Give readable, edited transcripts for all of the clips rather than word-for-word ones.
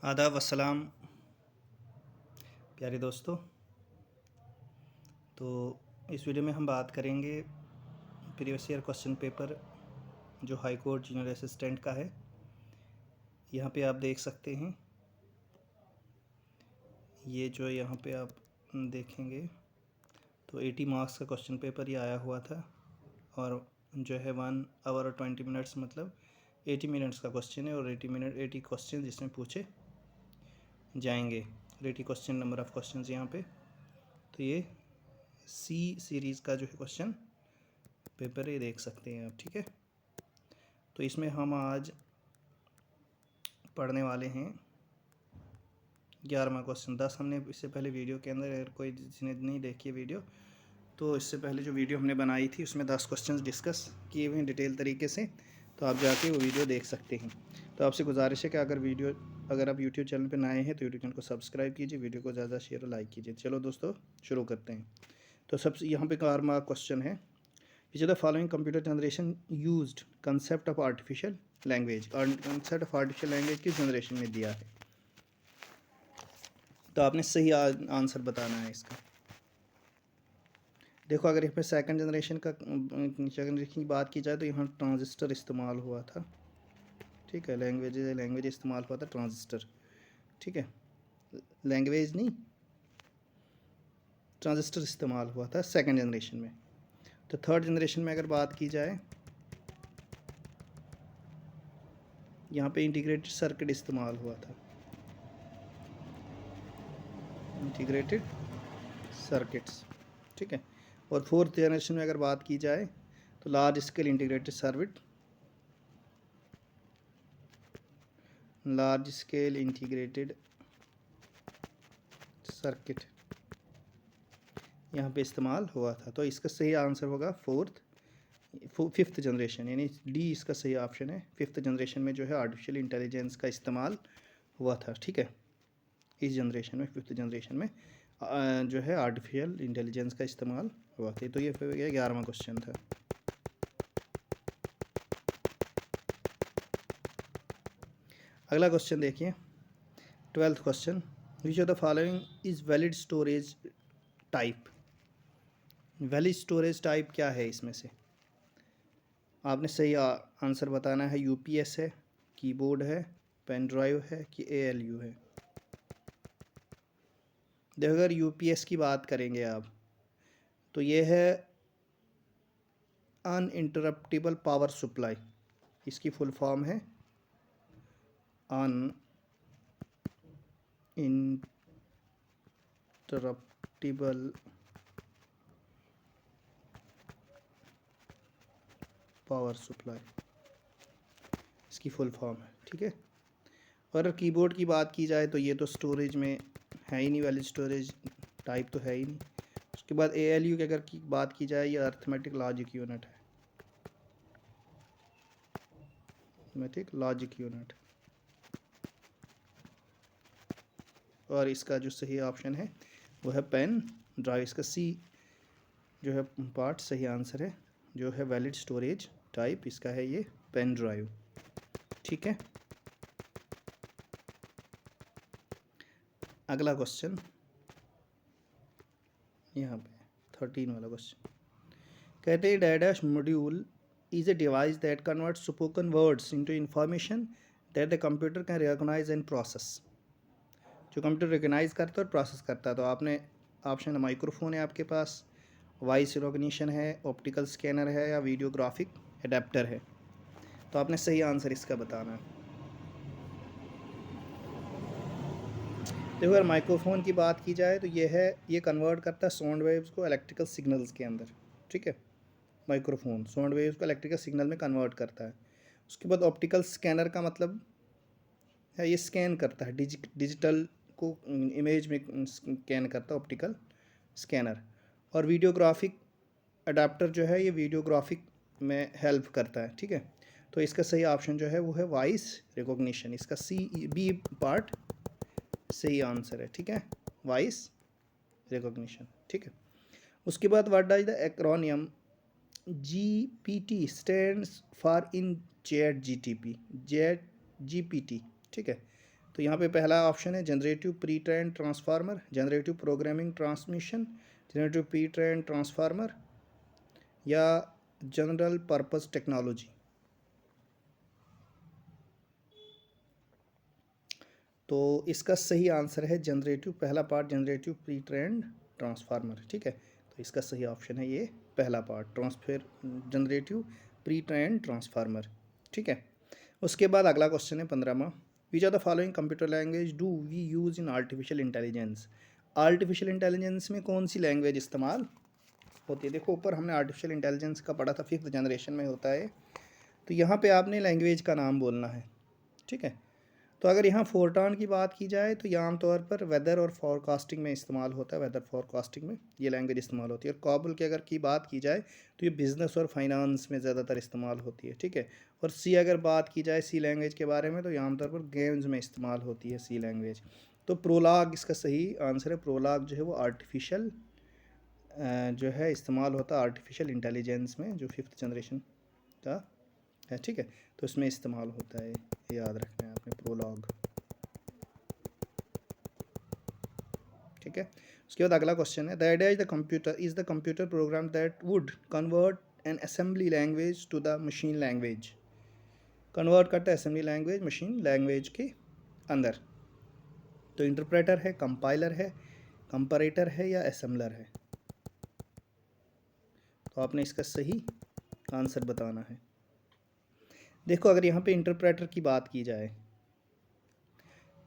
आदाब अस्सलाम प्यारे दोस्तों। तो इस वीडियो में हम बात करेंगे प्रीवियस ईयर क्वेश्चन पेपर जो हाई कोर्ट जूनियर असिस्टेंट का है। यहाँ पे आप देख सकते हैं, ये जो यहाँ पे आप देखेंगे तो 80 मार्क्स का क्वेश्चन पेपर ये आया हुआ था और जो है 1 आवर और 20 मिनट्स मतलब 80 मिनट्स का क्वेश्चन है और 80 क्वेश्चन जिसमें पूछे जाएंगे। 80 क्वेश्चन नंबर ऑफ़ क्वेश्चंस यहाँ पे। तो ये सी सीरीज़ का जो है क्वेश्चन पेपर ये देख सकते हैं आप, ठीक है। तो इसमें हम आज पढ़ने वाले हैं 11वां क्वेश्चन। 10 हमने इससे पहले वीडियो के अंदर, अगर कोई जिसने नहीं देखी है वीडियो, तो इससे पहले जो वीडियो हमने बनाई थी उसमें 10 क्वेश्चंस डिस्कस किए हुए हैं डिटेल तरीके से, तो आप जाके वो वीडियो देख सकते हैं। तो आपसे गुजारिश है कि अगर आप यूट्यूब चैनल पर नए हैं तो यूट्यूब चैनल को सब्सक्राइब कीजिए, वीडियो को ज़्यादा शेयर और लाइक कीजिए। चलो दोस्तों शुरू करते हैं। तो सबसे यहाँ पे 11वां क्वेश्चन है, which the following computer generation used concept of artificial language. और कंसेप्ट ऑफ आर्टिफिशियल लैंग्वेज किस जनरेशन में दिया है, तो आपने सही आंसर बताना है इसका। देखो, अगर यहाँ पे सेकंड जनरेशन की बात की जाए तो यहाँ ट्रांजिस्टर इस्तेमाल हुआ था, ठीक है। लैंग्वेज इस्तेमाल हुआ था ट्रांजिस्टर, ठीक है। लैंग्वेज नहीं, ट्रांजिस्टर इस्तेमाल हुआ था सेकंड जनरेशन में। तो थर्ड जनरेशन में अगर बात की जाए, यहाँ पे इंटीग्रेटेड सर्किट इस्तेमाल हुआ था, इंटीग्रेटेड सर्किट्स, ठीक है। और फोर्थ जनरेशन में अगर बात की जाए तो लार्ज स्केल इंटीग्रेटेड सर्किट यहाँ पे इस्तेमाल हुआ था। तो इसका सही आंसर होगा फिफ्थ जनरेशन, यानी डी इसका सही ऑप्शन है। फिफ्थ जनरेशन में जो है आर्टिफिशियल इंटेलिजेंस का इस्तेमाल हुआ था, ठीक है। इस जनरेशन में, फिफ्थ जनरेशन में जो है आर्टिफिशियल इंटेलिजेंस का इस्तेमाल हुआ था। तो ये फिर 11वां क्वेश्चन था। अगला क्वेश्चन देखिए, 12th question, which of the following is valid storage type. Valid storage type क्या है इसमें से, आपने सही आंसर बताना है। यूपीएस है, कीबोर्ड है, पेन ड्राइव है कि एएलयू है। देखो, अगर यूपीएस की बात करेंगे आप तो ये है अनइंटरप्टिबल पावर सप्लाई, इसकी फुल फॉर्म है अनइंटरप्टिबल पावर सप्लाई, इसकी फुल फॉर्म है, ठीक है। और कीबोर्ड की बात की जाए तो ये तो स्टोरेज में है ही नहीं, वैलिड स्टोरेज टाइप तो है ही नहीं। उसके बाद एएलयू की अगर की बात की जाए, ये अर्थमेटिक लॉजिक यूनिट है, अर्थमेटिक लॉजिक यूनिट। और इसका जो सही ऑप्शन है वो है पेन ड्राइव। इसका सी जो है पार्ट सही आंसर है, जो है वैलिड स्टोरेज टाइप इसका है ये पेन ड्राइव, ठीक है। अगला क्वेश्चन यहाँ पे 13 वाला क्वेश्चन, कहते हैं dash module is a device that convert spoken words into information that the computer can recognise and process. जो कंप्यूटर रिकॉग्नाइज करता है और प्रोसेस करता है। तो आपने ऑप्शन, माइक्रोफोन है आपके पास, वॉइस रिकॉग्निशन है, ऑप्टिकल स्कैनर है या वीडियोग्राफिक एडेप्टर है। तो आपने सही आंसर इसका बताना है। देखो, अगर माइक्रोफोन की बात की जाए तो ये कन्वर्ट करता है साउंड वेव्स को इलेक्ट्रिकल सिग्नल्स के अंदर, ठीक है। माइक्रोफोन साउंड वेव्स को इलेक्ट्रिकल सिग्नल में कन्वर्ट करता है। उसके बाद ऑप्टिकल स्कैनर का मतलब है ये स्कैन करता है, डिजिटल को इमेज में स्कैन करता है ऑप्टिकल स्कैनर। और वीडियोग्राफिक अडाप्टर जो है ये वीडियोग्राफिक में हेल्प करता है, ठीक है। तो इसका सही ऑप्शन जो है वो है वॉइस रिकॉग्निशन, इसका बी पार्ट सही आंसर है, ठीक है, वॉइस रिकॉग्निशन, ठीक है। उसके बाद what does the acromion GPT stands for in chat GPT, ठीक है। तो यहाँ पे पहला ऑप्शन है generative pre train transformer, generative programming transmission, generative pre train transformer या जनरल पर्पस टेक्नोलॉजी। तो इसका सही आंसर है जनरेटिव, पहला part generative pre trained transformer. ठीक है, तो इसका सही ऑप्शन है ये पहला part, transfer generative pre trained transformer. ठीक है, उसके बाद अगला क्वेश्चन है 15वां, which are the following computer language do we use in artificial intelligence. Artificial intelligence में कौन सी लैंग्वेज इस्तेमाल होती है। देखो ऊपर हमने आर्टिफिशियल इंटेलिजेंस का पढ़ा था, 5th जनरेशन में होता है। तो यहाँ पे आपने लैंग्वेज का नाम बोलना है। ठीक है, तो अगर यहाँ फोरट्रॉन की बात की जाए तो ये आमतौर पर वेदर और फोरकास्टिंग में इस्तेमाल होता है, वेदर फोरकास्टिंग में ये लैंग्वेज इस्तेमाल होती है। और कॉबल की अगर की बात की जाए तो ये बिज़नेस और फाइनेंस में ज़्यादातर इस्तेमाल होती है। ठीक है, और सी अगर बात की जाए सी लैंग्वेज के बारे में तो ये आमतौर पर गेम्स में इस्तेमाल होती है सी लैंग्वेज। तो प्रोलॉग इसका सही आंसर है। प्रोलॉग जो है वो आर्टिफिशियल जो है इस्तेमाल होता है आर्टिफिशियल इंटेलिजेंस में, जो 5th जनरेशन का है। ठीक है, तो इसमें इस्तेमाल होता है, याद रखना है आपने प्रोलॉग। ठीक है, उसके बाद अगला क्वेश्चन है the idea is the computer program that would convert an assembly language to the machine language. Convert करता है असेंबली लैंग्वेज मशीन लैंग्वेज के अंदर। तो इंटरप्रेटर है, कंपाइलर है, कंपैरेटर है या असेंबलर है। तो आपने इसका सही आंसर बताना है। देखो अगर यहाँ पे इंटरप्रेटर की बात की जाए,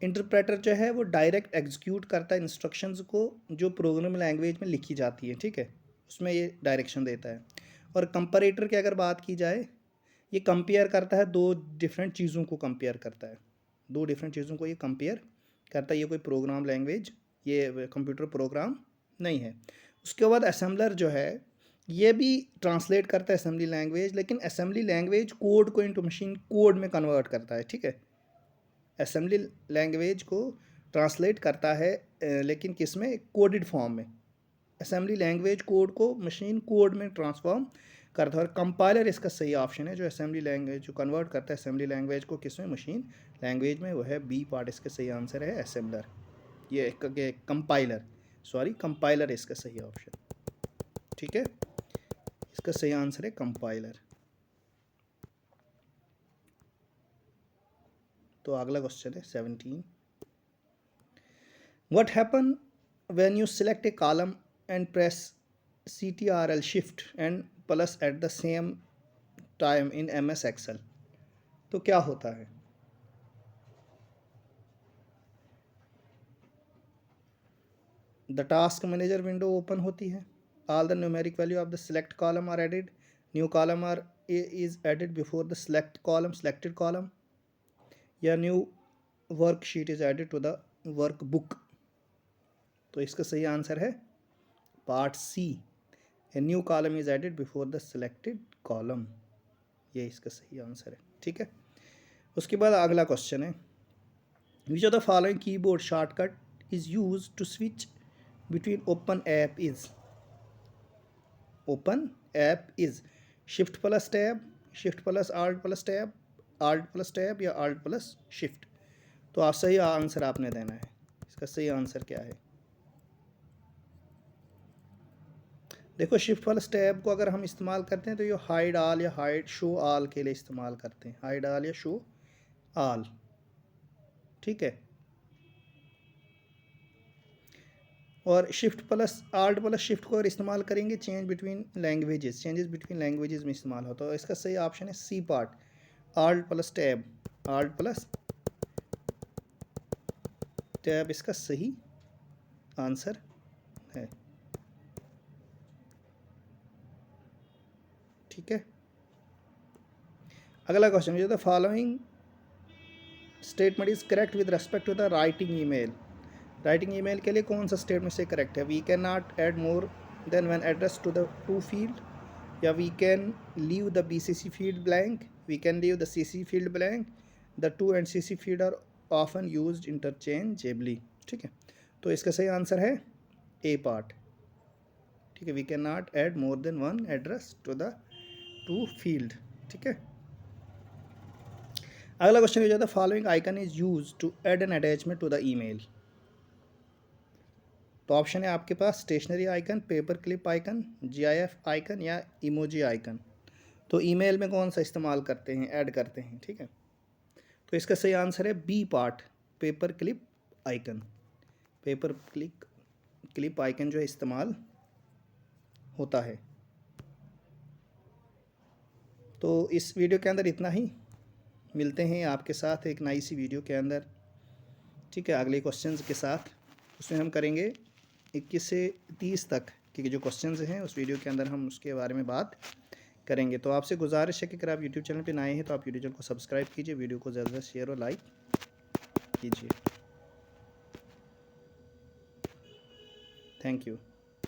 इंटरप्रेटर जो है वो डायरेक्ट एग्जीक्यूट करता है इंस्ट्रक्शंस को जो प्रोग्राम लैंग्वेज में लिखी जाती है। ठीक है, उसमें ये डायरेक्शन देता है। और कंपैरेटर की अगर बात की जाए, ये कंपेयर करता है, दो डिफरेंट चीज़ों को कंपेयर करता है, दो डिफरेंट चीज़ों को ये कंपेयर करता है। ये कोई प्रोग्राम लैंग्वेज, ये कंप्यूटर प्रोग्राम नहीं है। उसके बाद असेंबलर जो है ये भी ट्रांसलेट करता है असेंबली लैंग्वेज, लेकिन असेंबली लैंग्वेज कोड को इनटू मशीन कोड में कन्वर्ट करता है। ठीक है, असेंबली लैंग्वेज को ट्रांसलेट करता है लेकिन किस में, कोडेड फॉर्म में। असेंबली लैंग्वेज कोड को मशीन कोड में ट्रांसफॉर्म करता है। और कंपाइलर इसका सही ऑप्शन है, जो असेंबली लैंग्वेज जो कन्वर्ट करता है असेंबली लैंग्वेज को किस में, मशीन लैंग्वेज में, वो है बी पार्ट। इसका सही आंसर है असेंबलर, ये कंपाइलर, सॉरी कंपाइलर इसका सही ऑप्शन। ठीक है, इसका सही आंसर है कंपाइलर। तो अगला क्वेश्चन है 17, what happen when you select a column and press CTRL shift and plus at the same time in MS Excel। तो क्या होता है। The task manager window open होती है, all the numeric value of the select column are added, new column are is added before the select column selected column, या new worksheet is added to the workbook. तो इसका सही answer है part c, a new column is added before the selected column, ये इसका सही answer है। ठीक है, उसके बाद अगला क्वेश्चन है which of the following keyboard shortcut is use to switch between open app is. Open app is shift plus tab, shift plus alt plus tab, alt plus tab या आल्ट प्लस शिफ्ट। तो आप सही answer आपने देना है, इसका सही answer क्या है। देखो शिफ्ट प्लस टैब को अगर हम इस्तेमाल करते हैं तो ये हाइड ऑल या हाइड शो ऑल के लिए इस्तेमाल करते हैं, हाइड ऑल या शो ऑल। ठीक है, और shift plus alt plus shift को अगर इस्तेमाल करेंगे change between languages, changes between languages में इस्तेमाल होता है। तो इसका सही ऑप्शन है c part, alt plus tab, alt plus tab इसका सही आंसर है। ठीक है, अगला क्वेश्चन, जो the following statement is correct with respect to the writing email. Writing email के लिए कौन सा स्टेटमेंट से करेक्ट है। We can not add more than when address to the to field, या we can leave the BCC field blank, we can leave the CC field blank, the to and CC field are often used interchangeably. ठीक है, तो इसका सही answer है ए part. ठीक है, we can not add more than one address to the to field. ठीक है, अगला क्वेश्चन हो जाता है following icon is use to add an attachment to the email. तो ऑप्शन है आपके पास stationery icon, paper clip icon, GIF icon या इमोजी आइकन। तो ईमेल में कौन सा इस्तेमाल करते हैं, ऐड करते हैं, ठीक है। तो इसका सही आंसर है b part, paper clip icon. Paper clip icon जो है इस्तेमाल होता है। तो इस वीडियो के अंदर इतना ही, मिलते हैं आपके साथ एक नई सी वीडियो के अंदर, ठीक है, अगले क्वेश्चंस के साथ। उसमें हम करेंगे 21 से 30 तक के जो क्वेश्चंस हैं, उस वीडियो के अंदर हम उसके बारे में बात करेंगे। तो आपसे गुजारिश है कि अगर आप यूट्यूब चैनल पर नए हैं तो आप यूट्यूब चैनल को सब्सक्राइब कीजिए, वीडियो को ज़्यादा से शेयर और लाइक कीजिए। Thank you.